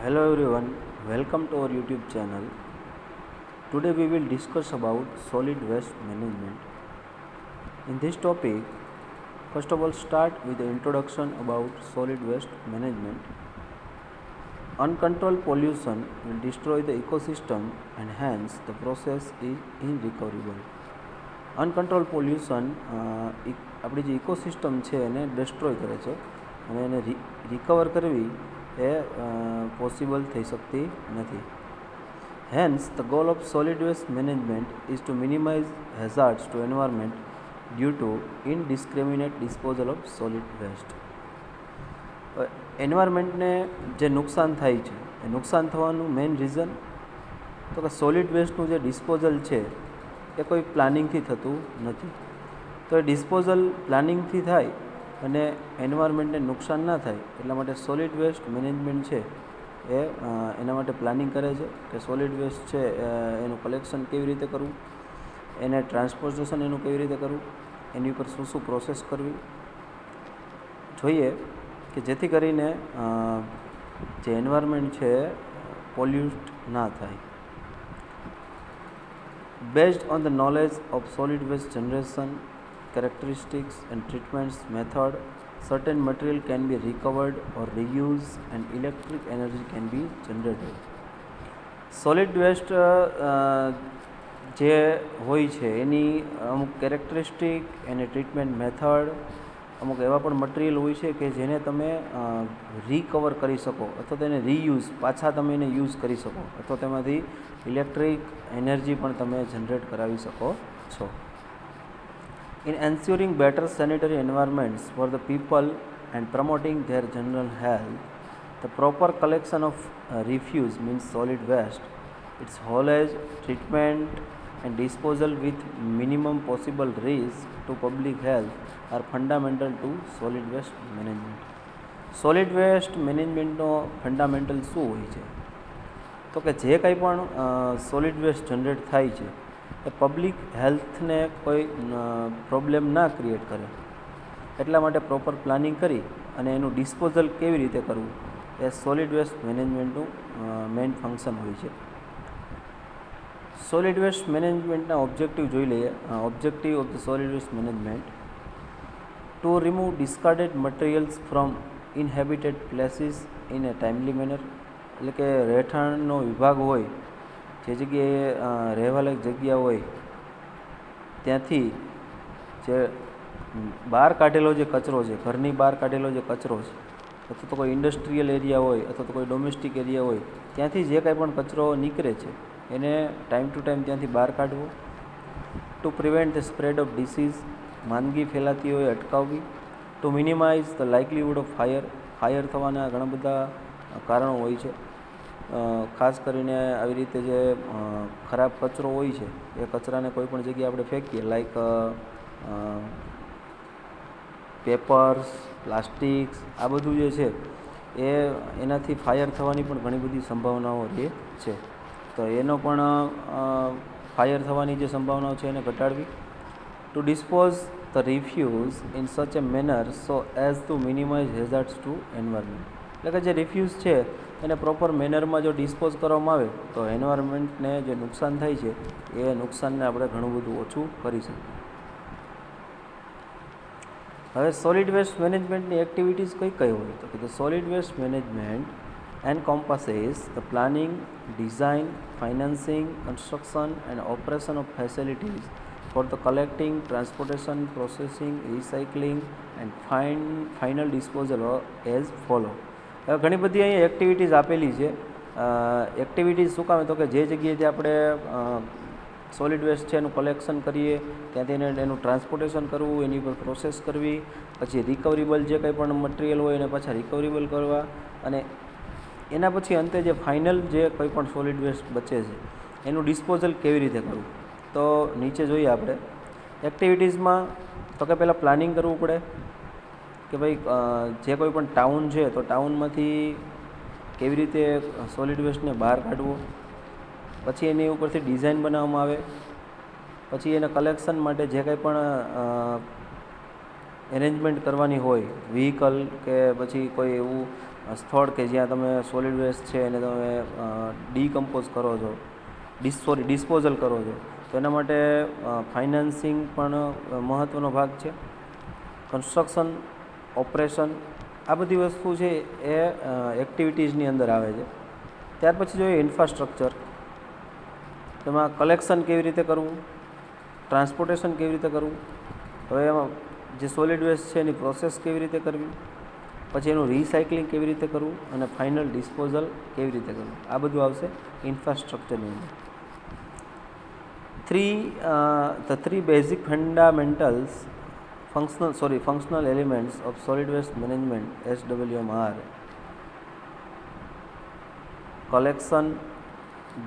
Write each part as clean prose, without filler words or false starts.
Hello everyone, welcome to our YouTube channel. Today we will discuss about solid waste management. In this topic, first of all start with the introduction about solid waste management. Uncontrolled pollution will destroy the ecosystem and hence the process is irrecoverable. Uncontrol pollution આપણી જે ecosystem છે એને destroy કરે છે અને એને recover કરવી એ possible થઈ શકતી નથી. Hence the goal of solid waste management is to minimise hazards to environment due to indiscriminate disposal of solid waste. એન્વાયરમેન્ટને જે નુકસાન થાય છે એ નુકસાન થવાનું મેઇન રીઝન તો કે સોલિડ વેસ્ટનું જે ડિસ્પોઝલ છે એ કોઈ પ્લાનિંગથી થતું નથી. તો એ ડિસ્પોઝલ પ્લાનિંગથી થાય અને એન્વાયરમેન્ટને નુકસાન ના થાય એટલા માટે સોલિડ વેસ્ટ મેનેજમેન્ટ છે એ એના માટે પ્લાનિંગ કરે છે કે સોલિડ વેસ્ટ છે એનું કલેક્શન કેવી રીતે કરવું, એને ટ્રાન્સપોર્ટેશન એનું કેવી રીતે કરવું, એની ઉપર શું શું પ્રોસેસ કરવી જોઈએ કે જેથી કરીને જે એન્વાયરમેન્ટ છે પોલ્યુટ ના થાય. Based on the knowledge of solid waste generation, characteristics and treatments method, certain material can be recovered or reused and electric energy can be generated. Solid waste જે હોય છે એની અમુક કેરેક્ટરિસ્ટિક, એની ટ્રીટમેન્ટ મેથડ, અમુક એવા પણ material હોય છે કે જેને તમે રિકવર કરી શકો અથવા તેને રીયુઝ પાછા તમે એને યુઝ કરી શકો અથવા તેમાંથી ઇલેક્ટ્રિક એનર્જી પણ તમે જનરેટ કરાવી શકો છો. In ensuring better sanitary environments for the people and promoting their general health, the proper collection of refuse means solid waste, its haulage, treatment and disposal with minimum possible risk to public health are fundamental to solid waste management. Solid waste મેનેજમેન્ટનો fundamental શું હોય છે તો કે જે કંઈ પણ solid waste generate થાય છે એ પબ્લિક હેલ્થને કોઈ પ્રોબ્લેમ ના ક્રિએટ કરે એટલા માટે પ્રોપર પ્લાનિંગ કરી અને એનું ડિસ્પોઝલ કેવી રીતે કરવું એ સોલિડ વેસ્ટ મેનેજમેન્ટનું મેઇન ફંક્શન હોય છે. સોલિડ વેસ્ટ મેનેજમેન્ટના ઓબ્જેક્ટિવ જોઈ લઈએ. Objective of the solid waste management to remove discarded materials from inhabited places in a timely manner, એટલે કે રહેઠાણનો વિભાગ હોય જે જગ્યાએ રહેવાલાયક જગ્યા હોય ત્યાંથી જે બહાર કાઢેલો જે કચરો છે, ઘરની બહાર કાઢેલો જે કચરો છે અથવા તો કોઈ ઇન્ડસ્ટ્રીયલ એરિયા હોય અથવા તો કોઈ ડોમેસ્ટિક એરિયા હોય ત્યાંથી જે કાંઈ પણ કચરો નીકળે છે એને ટાઈમ ટુ ટાઈમ ત્યાંથી બહાર કાઢવો. To prevent the spread of disease, માંદગી ફેલાતી હોય અટકાવવી. To minimize the likelihood of fire થવાના ઘણા બધા કારણો હોય છે. ખાસ કરીને આવી રીતે જે ખરાબ કચરો હોય છે એ કચરાને કોઈ પણ જગ્યાએ આપણે ફેંકીએ લાઈક પેપર્સ, પ્લાસ્ટિક્સ, આ બધું જે છે એનાથી ફાયર થવાની પણ ઘણી બધી સંભાવનાઓ રહે છે. તો એનો પણ ફાયર થવાની જે સંભાવનાઓ છે એને ઘટાડવી. To dispose the refuse in such a manner so as to minimise hazards to environment, એટલે કે જે રિફ્યુઝ છે એને પ્રોપર મેનરમાં જો ડિસ્પોઝ કરવામાં આવે તો એન્વાયરમેન્ટને જે નુકસાન થાય છે એ નુકસાનને આપણે ઘણું બધું ઓછું કરી શકીએ. હવે સોલિડ વેસ્ટ મેનેજમેન્ટની એક્ટિવિટીઝ કઈ કઈ હોય તો કે the solid waste management encompasses the planning, design, financing, construction and operation of facilities for the collecting, transportation, processing, recycling and final disposal as follow. ઘણી બધી અહીં એક્ટિવિટીઝ આપેલી છે. એક્ટિવિટીઝ શું કામ તો કે જે જગ્યાએથી આપણે સોલિડ વેસ્ટ છે એનું કલેક્શન કરીએ ત્યાંથી એનું ટ્રાન્સપોર્ટેશન કરવું, એની ઉપર પ્રોસેસ કરવી, પછી રિકવરેબલ જે કંઈ પણ મટીરિયલ હોય એને પાછા રિકવરેબલ કરવા અને એના પછી અંતે જે ફાઇનલ જે કોઈ પણ સોલિડ વેસ્ટ બચે છે એનું ડિસ્પોઝલ કેવી રીતે કરવું. તો નીચે જોઈએ આપણે એક્ટિવિટીઝમાં તો કે પહેલાં પ્લાનિંગ કરવું પડે કે ભાઈ જે કોઈ પણ ટાઉન છે તો ટાઉનમાંથી કેવી રીતે સોલિડ વેસ્ટને બહાર કાઢવો, પછી એની ઉપરથી ડિઝાઇન બનાવવામાં આવે, પછી એના કલેક્શન માટે જે કંઈ પણ એરેન્જમેન્ટ કરવાની હોય વ્હીકલ કે પછી કોઈ એવું સ્થળ કે જ્યાં તમે સોલિડ વેસ્ટ છે એને તમે ડીકમ્પોઝ કરો છો, ડિસ્પોઝલ કરો છો, તો એના માટે ફાઇનાન્સિંગ પણ મહત્ત્વનો ભાગ છે. કન્સ્ટ્રક્શન, ઓપરેશન, આ બધી વસ્તુ છે એ એક્ટિવિટીઝની અંદર આવે છે. ત્યાર પછી જોઈએ ઇન્ફ્રાસ્ટ્રક્ચર. તેમાં કલેક્શન કેવી રીતે કરવું, ટ્રાન્સપોર્ટેશન કેવી રીતે કરવું, હવે એમાં જે સોલિડ વેસ્ટ છે એની પ્રોસેસ કેવી રીતે કરવી, પછી એનું રિસાયકલિંગ કેવી રીતે કરવું અને ફાઇનલ ડિસ્પોઝલ કેવી રીતે કરવું, આ બધું આવશે ઇન્ફ્રાસ્ટ્રક્ચરની અંદર. The three basic fundamentals functional elements of solid waste management SWM are collection,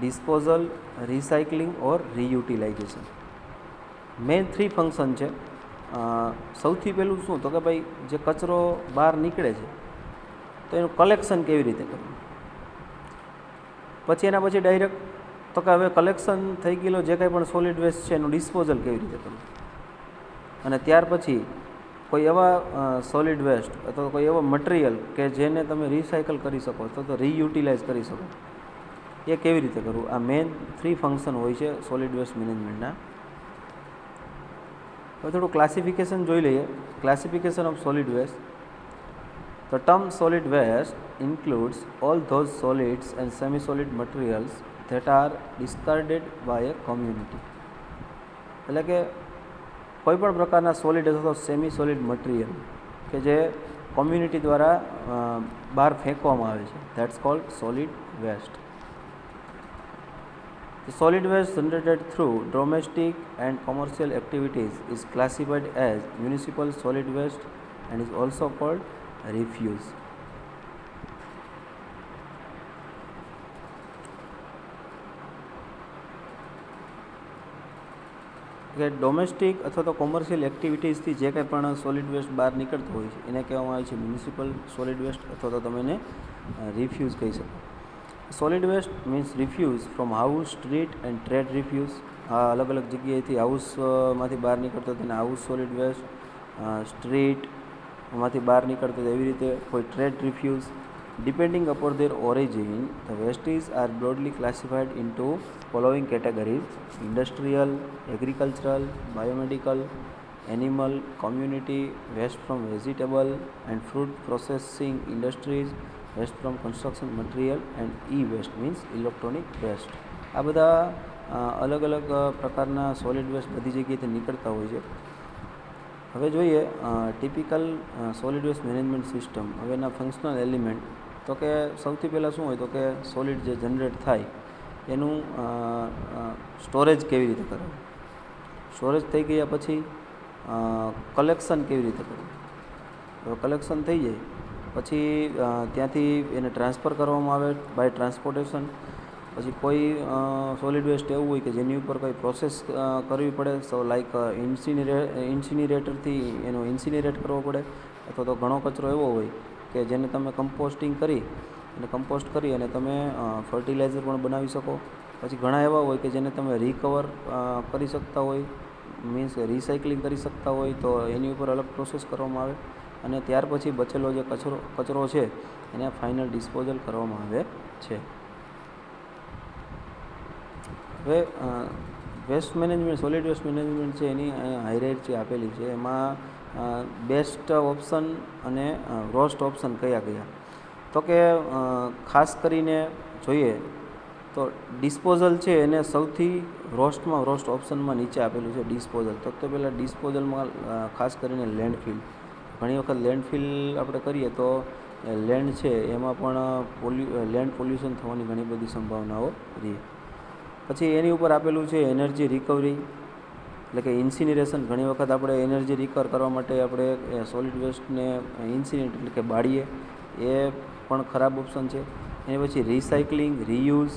disposal, recycling or reutilization. Main 3 function છે. સૌથી પહેલું શું તો કે ભાઈ જે કચરો બહાર નીકળે છે તો એનું કલેક્શન કેવી રીતે કરવું, પછી એના પછી ડાયરેક્ટ તો કે હવે કલેક્શન થઈ ગયેલો જે કંઈ પણ સોલિડ વેસ્ટ છે એનું ડિસ્પોઝલ કેવી રીતે કરવું, અને ત્યાર પછી કોઈ એવા સોલિડ વેસ્ટ અથવા કોઈ એવો મટીરિયલ કે જેને તમે રિસાયકલ કરી શકો અથવા તો રીયુટિલાઇઝ કરી શકો એ કેવી રીતે કરવું. આ મેઇન 3 ફંક્શન હોય છે સોલિડ વેસ્ટ મેનેજમેન્ટના. હવે થોડું ક્લાસિફિકેશન જોઈ લઈએ. Classification of solid waste. The term solid waste includes all those solids and semi-solid materials that are discarded by a community. એટલે કે કોઈ પણ પ્રકારના સોલિડ અથવા સેમી સોલિડ મટીરિયલ કે જે કોમ્યુનિટી દ્વારા બહાર ફેંકવામાં આવે છે, that's called solid waste. The solid waste generated through domestic and commercial activities is classified as municipal solid waste and is also called refuse. કે ડોમેસ્ટિક અથવા તો કોમર્શિયલ એક્ટિવિટીઝથી જે કંઈ પણ સોલિડ વેસ્ટ બહાર નીકળતો હોય છે એને કહેવામાં આવે છે મ્યુનિસિપલ સોલિડ વેસ્ટ અથવા તો તમે એને રિફ્યુઝ કહી શકો. Solid waste means refuse from house, street and trade refuse. આ અલગ અલગ જગ્યાએથી હાઉસમાંથી બહાર નીકળતો તેને હાઉસ સોલિડ વેસ્ટ, સ્ટ્રીટમાંથી બહાર નીકળતો એવી રીતે કોઈ trade refuse. Depending upon their origin, the wastes are broadly classified into following categories: industrial, agricultural, biomedical, animal, community, waste from vegetable and fruit processing industries, waste from construction material and e-waste means electronic waste. આ બધા અલગ અલગ પ્રકારના solid waste બધી જગ્યાએથી નીકળતા હોય છે. હવે જોઈએ typical solid waste management system. હવે એના ફંક્શનલ એલિમેન્ટ તો કે સૌથી પહેલાં શું હોય તો કે સોલિડ જે જનરેટ થાય એનું સ્ટોરેજ કેવી રીતે કરવું, સ્ટોરેજ થઈ ગયા પછી કલેક્શન કેવી રીતે કરવું. કલેક્શન થઈ જાય પછી ત્યાંથી એને ટ્રાન્સફર કરવામાં આવે બાય ટ્રાન્સપોર્ટેશન. પછી કોઈ સોલિડ વેસ્ટ એવું હોય કે જેની ઉપર કોઈ પ્રોસેસ કરવી પડે, સો લાઈક ઇન્સિનરેટરથી એનો ઇન્સિનરેટ કરવો પડે, અથવા તો ઘણો કચરો એવો હોય કે જેને તમે કમ્પોસ્ટિંગ કરી અને તમે ફર્ટિલાઇઝર પણ બનાવી શકો. પછી ઘણા એવા હોય કે જેને તમે રિકવર કરી શકતા હોય, મીન્સ રિસાયકલિંગ કરી શકતા હોય, તો એની ઉપર અલગ પ્રોસેસ કરવામાં આવે અને ત્યાર પછી બચેલો જે કચરો છે એને ફાઇનલ ડિસ્પોઝલ કરવામાં આવે છે. હવે waste management, solid waste management છે એની હાયરાર્કી આપેલી છે. એમાં બેસ્ટ ઓપ્શન અને વર્સ્ટ ઓપ્શન કયા તો કે ખાસ કરીને જોઈએ તો ડિસ્પોઝલ છે એને સૌથી વર્સ્ટ ઓપ્શનમાં નીચે આપેલું છે ડિસ્પોઝલ. તો પહેલાં ડિસ્પોઝલમાં ખાસ કરીને લેન્ડફિલ. ઘણી વખત લેન્ડફિલ આપણે કરીએ તો લેન્ડ છે એમાં પણ લેન્ડ પોલ્યુશન થવાની ઘણી બધી સંભાવનાઓ રહી. પછી એની ઉપર આપેલું છે એનર્જી રિકવરી એટલે કે ઇન્સિનરેશન. ઘણી વખત આપણે એનર્જી રિકવર કરવા માટે આપણે સોલિડ વેસ્ટને ઇન્સિનરેટ એટલે કે બાળીએ, એ પણ ખરાબ ઓપ્શન છે. એની પછી રિસાયકલિંગ, રીયુઝ,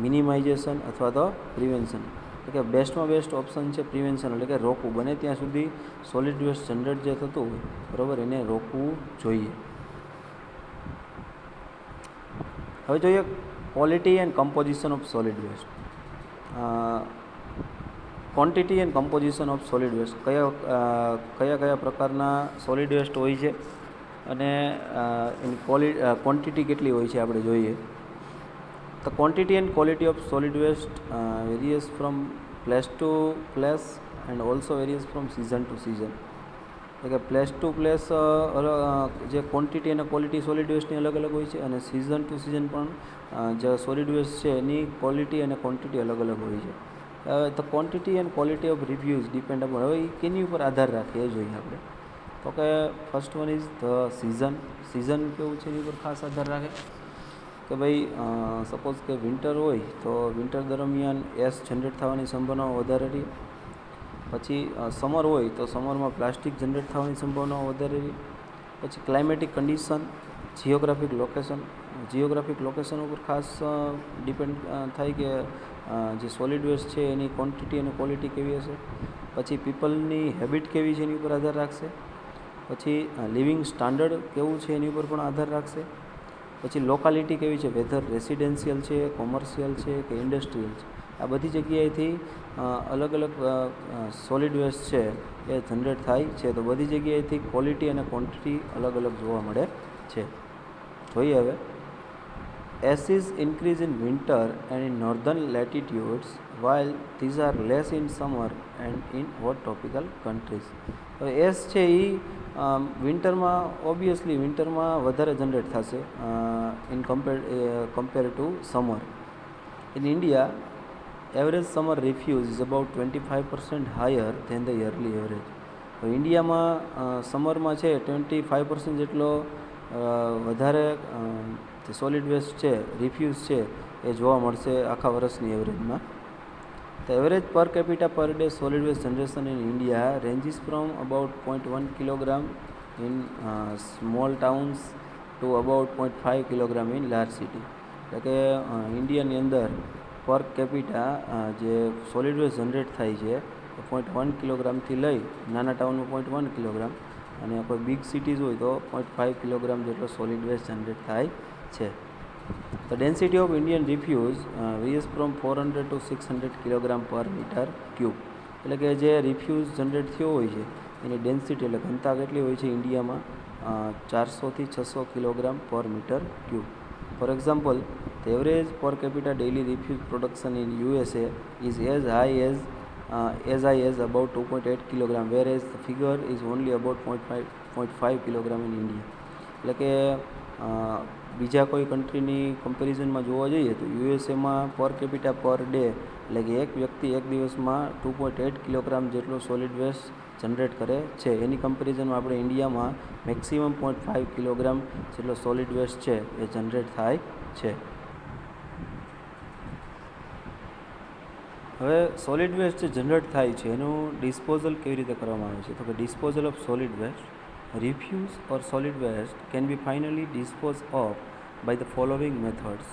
મિનિમાઇઝેશન અથવા તો પ્રિવેન્શન. એટલે કે બેસ્ટમાં બેસ્ટ ઓપ્શન છે પ્રિવેન્શન, એટલે કે રોકવું. બને ત્યાં સુધી સોલિડ વેસ્ટ જનરેટ જે થતું હોય બરાબર એને રોકવું જોઈએ. હવે જોઈએ quality and composition of solid waste. Quantity and composition of solid waste. કયા પ્રકારના સોલિડ વેસ્ટ હોય છે અને એની ક્વોન્ટિટી કેટલી હોય છે આપણે જોઈએ. The quantity and quality of solid waste varies from place to place and also varies from season to season. એટલે કે પ્લેસ ટુ પ્લેસ જે ક્વોન્ટિટી અને ક્વોલિટી સોલિડ વેસ્ટની અલગ અલગ હોય છે, અને સિઝન ટુ સિઝન પણ જે સોલિડ વેસ્ટ છે એની ક્વોલિટી અને ક્વોન્ટિટી અલગ અલગ હોય છે. The quantity and quality of reviews depend upon, હવે એ કેની ઉપર આધાર રાખે એ જોઈએ આપણે. તો કે first one is the season કેવું છે એની ઉપર ખાસ આધાર રાખે કે ભાઈ સપોઝ કે વિન્ટર હોય તો વિન્ટર દરમિયાન એસ જનરેટ થવાની સંભાવના વધારે રહી. પછી સમર હોય તો સમરમાં પ્લાસ્ટિક જનરેટ થવાની સંભાવના વધારે રહી. પછી ક્લાઇમેટિક કન્ડિશન, જિયોગ્રાફિક લોકેશન ઉપર ખાસ ડિપેન્ડ થાય કે જે સોલિડ વેસ્ટ છે એની ક્વોન્ટિટી અને ક્વોલિટી કેવી હશે. પછી પીપલની હેબિટ કેવી છે એની ઉપર આધાર રાખશે. પછી લિવિંગ સ્ટાન્ડર્ડ કેવું છે એની ઉપર પણ આધાર રાખશે. પછી લોકાલિટી કેવી છે, વેધર રેસિડેન્શિયલ છે, કોમર્શિયલ છે કે ઇન્ડસ્ટ્રીયલ છે, આ બધી જગ્યાએથી અલગ અલગ સોલિડ વેસ્ટ છે એ જનરેટ થાય છે. તો બધી જગ્યાએથી ક્વોલિટી અને ક્વોન્ટિટી અલગ અલગ જોવા મળે છે. જોઈએ હવે, as is increase in winter and in northern latitudes while these are less in summer and in hot tropical countries. હવે એસ છે એ વિન્ટરમાં ઓબ્વિયસલી વધારે જનરેટ થશે in compare to summer. In India average summer refuse is about 25% higher than the yearly average. તો ઇન્ડિયામાં સમરમાં છે 25% જેટલો વધારે જે સોલિડ વેસ્ટ છે, રિફ્યુઝ છે એ જોવા મળશે આખા વર્ષની એવરેજમાં. The average per capita per day solid waste generation in India ranges from about 0.1 kilogram in small towns to about 0.5 kilogram in large city. એટલે કે ઇન્ડિયાની અંદર પર કેપિટા જે સોલિડ વેસ્ટ જનરેટ થાય છે એ 0.1 કિલોગ્રામથી લઈ નાના ટાઉનમાં 0.1 કિલોગ્રામ, અને કોઈ બિગ સિટીઝ હોય તો 0.5 કિલોગ્રામ જેટલો સોલિડ વેસ્ટ જનરેટ થાય છે. The density of Indian refuse varies from 400 to 600 kg per meter cube. એટલે કે જે રિફ્યુઝ જનરેટ થયો હોય છે એની ડેન્સિટી એટલે ઘનતા કેટલી હોય છે ઇન્ડિયામાં 400થી 600 kilogram per metre cube. For example, the average per capita daily refuse production in USA is as high as about 2.8 kg, whereas the figure is only about 0.5 kg in India. એટલે કે બીજા કોઈ કન્ટ્રીની કમ્પેરિઝનમાં જોવા જઈએ તો યુએસએમાં પર કેપિટા પર ડે એટલે કે એક વ્યક્તિ એક દિવસમાં 2.8 કિલોગ્રામ જેટલો સોલિડ વેસ્ટ જનરેટ કરે છે. એની કમ્પેરિઝનમાં આપણે ઇન્ડિયામાં મેક્સિમમ 0.5 કિલોગ્રામ જેટલો સોલિડ વેસ્ટ છે એ જનરેટ થાય છે. હવે સોલિડ વેસ્ટ જે જનરેટ થાય છે એનું ડિસ્પોઝલ કેવી રીતે કરવામાં આવે છે? તો કે disposal of solid waste, refuse or solid waste can be finally disposed of by the following methods.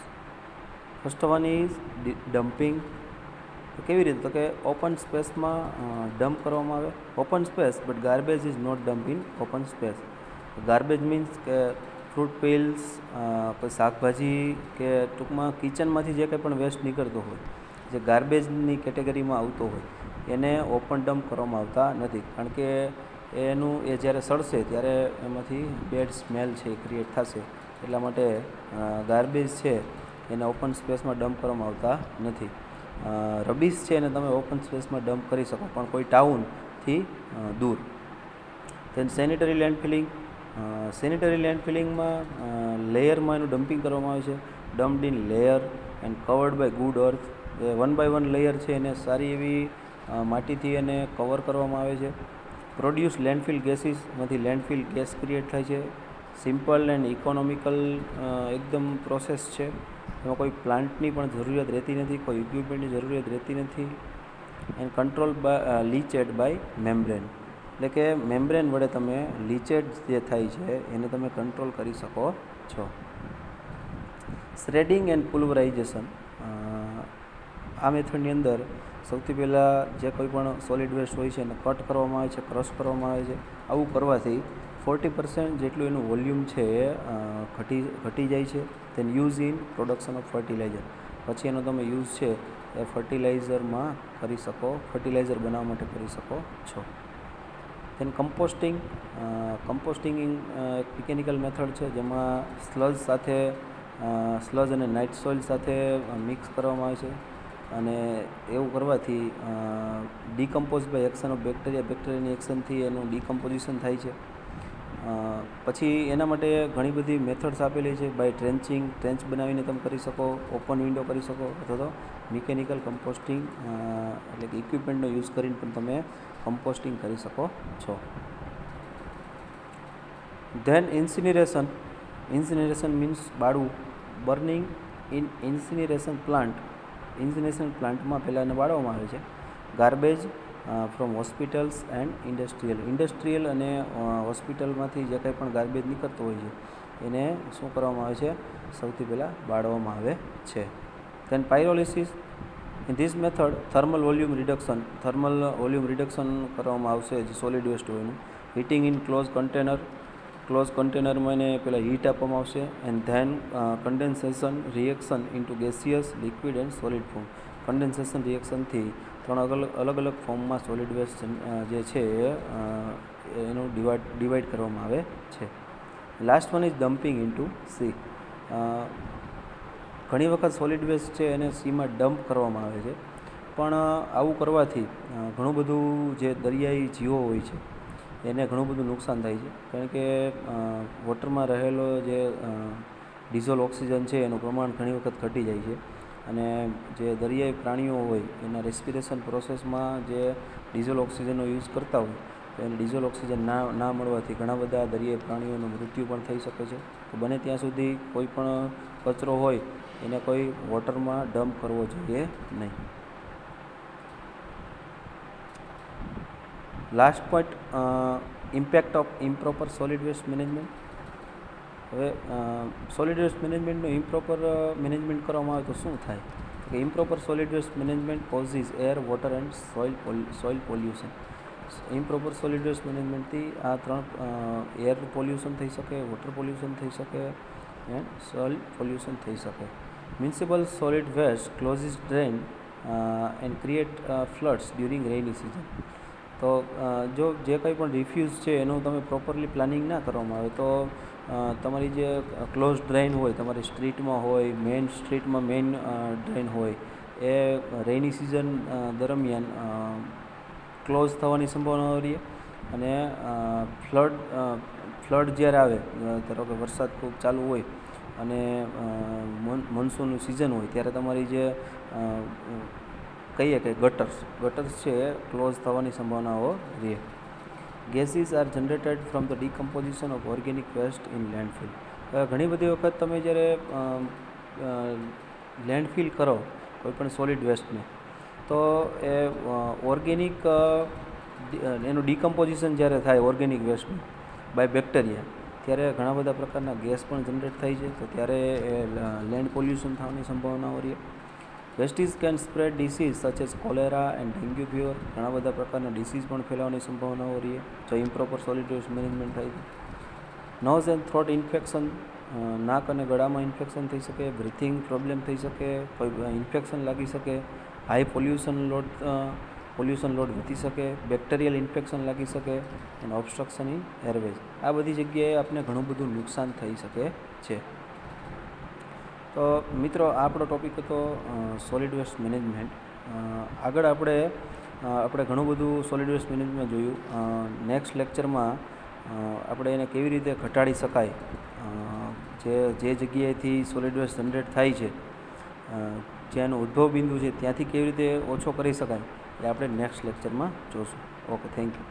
First one is dumping. તો કેવી રીતે? તો કે ઓપન સ્પેસમાં ડમ્પ કરવામાં આવે. Open space, but garbage is not dump in open space. Garbage means કે fruit peels, કોઈ શાકભાજી કે ટૂંકમાં કિચનમાંથી જે કંઈ પણ વેસ્ટ નીકળતો હોય, જે ગાર્બેજની કેટેગરીમાં આવતો હોય, એને ઓપન ડમ્પ કરવામાં આવતા નથી. કારણ કે એ જ્યારે સડશે ત્યારે એમાંથી બેડ સ્મેલ છે એ ક્રિએટ થશે. એટલા માટે ગાર્બેજ છે એને ઓપન સ્પેસમાં ડમ્પ કરવામાં આવતા નથી. રબીશ છે એને તમે ઓપન સ્પેસમાં ડમ્પ કરી શકો, પણ કોઈ ટાઉનથી દૂર. દેન સેનિટરી લેન્ડફિલિંગમાં લેયરમાં એનું ડમ્પિંગ કરવામાં આવે છે. Dumped in layer and covered by good earth. એ 1 by 1 લેયર છે એને સારી એવી માટીથી એને કવર કરવામાં આવે છે. પ્રોડ્યુસ લેન્ડફિલ ગેસીસમાંથી લેન્ડફિલ ગેસ ક્રિએટ થાય છે. સિમ્પલ એન્ડ ઇકોનોમિકલ એકદમ પ્રોસેસ છે. એમાં કોઈ પ્લાન્ટની પણ જરૂરિયાત રહેતી નથી, કોઈ ઇક્વિપમેન્ટની જરૂરિયાત રહેતી નથી. And control leached by membrane. એટલે કે મેમ્બ્રેન વડે તમે લીચેડ જે થાય છે એને તમે કંટ્રોલ કરી શકો છો. શ્રેડિંગ એન્ડ પુલ્વરાઇઝેશન. આ મેથડની અંદર સૌથી પહેલાં જે કોઈ પણ સોલિડ વેસ્ટ હોય છે એને કટ કરવામાં આવે છે, ક્રશ કરવામાં આવે છે. આવું કરવાથી 40% જેટલું એનું વોલ્યુમ છે એ ઘટી જાય છે. Then use in production of fertiliser. પછી એનો તમે યુઝ છે એ ફર્ટિલાઇઝર બનાવવા માટે કરી શકો છો. Then composting. કમ્પોસ્ટિંગ એક મિકેનિકલ મેથડ છે જેમાં સ્લજ અને નાઇટ સોઇલ સાથે મિક્સ કરવામાં આવે છે, અને એવું કરવાથી ડીકમ્પોઝ બાય એક્શન ઓફ બેક્ટેરિયાની એક્શનથી એનું ડીકમ્પોઝિશન થાય છે. પછી એના માટે ઘણી બધી મેથડ્સ આપેલી છે. બાય ટ્રેન્ચ બનાવીને તમે કરી શકો, ઓપન વિન્ડો કરી શકો, અથવા તો મિકેનિકલ કમ્પોસ્ટિંગ એટલે કે ઇક્વિપમેન્ટનો યુઝ કરીને પણ તમે કમ્પોસ્ટિંગ કરી શકો છો. ધેન ઇન્સિનરેશન મીન્સ બાળવું. બર્નિંગ ઇન ઇન્સિનરેશન પ્લાન્ટમાં પહેલાં એને બાળવામાં આવે છે. Garbage from hospitals and industrial અને હોસ્પિટલમાંથી જે કંઈ પણ ગાર્બેજ નીકળતો હોય છે એને શું કરવામાં આવે છે, સૌથી પહેલાં બાળવામાં આવે છે. Then pyrolysis. In this method thermal volume reduction કરવામાં આવશે જે સોલિડ વેસ્ટ હોય એનું. હીટિંગ ઇન ક્લોઝ કન્ટેનરમાં એને પહેલાં હીટ આપવામાં આવશે. And then condensation reaction into gaseous, liquid and solid form. Condensation રિએક્શનથી 3 અલગ અલગ ફોર્મમાં સોલિડ વેસ્ટ જે છે એનું ડિવાઈડ કરવામાં આવે છે. Last one is dumping into C. ઘણી વખત સોલિડ વેસ્ટ છે એને સીમાં ડમ્પ કરવામાં આવે છે, પણ આવું કરવાથી ઘણું બધું જે દરિયાઈ જીવો હોય છે એને ઘણું બધું નુકસાન થાય છે, કારણ કે વોટરમાં રહેલો જે ડિઝોલ્વ ઓક્સિજન છે એનું પ્રમાણ ઘણી વખત ઘટી જાય છે, અને જે દરિયાઈ પ્રાણીઓ હોય એના રેસ્પિરેશન પ્રોસેસમાં જે ડિઝોલ્વ ઓક્સિજનનો યુઝ કરતા હોય તો એને ડિઝોલ્વ ઓક્સિજન ના મળવાથી ઘણા બધા દરિયાઈ પ્રાણીઓનું મૃત્યુ પણ થઈ શકે છે. તો બને ત્યાં સુધી કોઈ પણ કચરો હોય એને કોઈ વોટરમાં ડમ્પ કરવો જોઈએ નહીં. Last point, impact of improper solid waste management. હવે સોલિડ વેસ્ટ મેનેજમેન્ટનું ઇમ્પ્રોપર મેનેજમેન્ટ કરવામાં આવે તો શું થાય કે improper solid waste management causes air, water and soil pollution. Improper solid waste મેનેજમેન્ટથી આ 3 એર પોલ્યુશન થઈ શકે, વોટર પોલ્યુશન થઈ શકે એન્ડ સોઇલ પોલ્યુશન થઈ શકે. Municipal solid waste closes drain and create floods during rainy season. તો જો જે કંઈ પણ રિફ્યુઝ છે એનું તમે પ્રોપરલી પ્લાનિંગ ના કરવામાં આવે તો તમારી જે ક્લોઝ ડ્રેન હોય, તમારી સ્ટ્રીટમાં હોય, મેઇન ડ્રેન હોય એ રેઇની સિઝન દરમિયાન ક્લોઝ થવાની સંભાવના રહે, અને ફ્લડ જ્યારે આવે, ધારો કે વરસાદ ખૂબ ચાલુ હોય અને મોન્સૂનનું સિઝન હોય ત્યારે તમારી જે કહીએ કે ગટર્સ છે એ ક્લોઝ થવાની સંભાવનાઓ રહે. Gases are generated from the decomposition of organic waste in landfill. ઘણી બધી વખત તમે જ્યારે લેન્ડફિલ કરો કોઈપણ સોલિડ વેસ્ટને તો એ ઓર્ગેનિક એનું ડીકમ્પોઝિશન જ્યારે થાય ઓર્ગેનિક વેસ્ટનું બાય બેક્ટેરિયા, ત્યારે ઘણા બધા પ્રકારના ગેસ પણ જનરેટ થાય છે, તો ત્યારે એ લેન્ડ પોલ્યુશન થવાની સંભાવનાઓ રહે. Wastes can spread disease such as cholera and dengue fever. ઘણા બધા પ્રકારના ડિસીઝ પણ ફેલાવાની સંભાવનાઓ રહે જો ઇમ્પ્રોપર સોલિડ વેસ્ટ મેનેજમેન્ટ થાય છે. Nose and throat infection. નાક અને ગળામાં ઇન્ફેક્શન થઈ શકે, બ્રિથિંગ પ્રોબ્લેમ થઈ શકે, કોઈ ઇન્ફેક્શન લાગી શકે, હાઈ પોલ્યુશન લોડ વધી શકે, બેક્ટેરિયલ ઇન્ફેક્શન લાગી શકે, અને ઓબ્સ્ટ્રક્શન ઇન એરવેઝ. આ બધી જગ્યાએ આપણે ઘણું બધું નુકસાન થઈ શકે છે. તો મિત્રો આપણો ટૉપિક હતો સોલિડ વેસ્ટ મેનેજમેન્ટ. આગળ આપણે ઘણું બધું સોલિડ વેસ્ટ મેનેજમેન્ટ જોયું. નેક્સ્ટ લેક્ચરમાં આપણે એને કેવી રીતે ઘટાડી શકાય, જે જગ્યાએથી સોલિડ વેસ્ટ જનરેટ થાય છે, જેનું ઉદ્ભવ બિંદુ છે ત્યાંથી કેવી રીતે ઓછો કરી શકાય એ આપણે નેક્સ્ટ લેક્ચરમાં જોઈશું. Okay, thank you.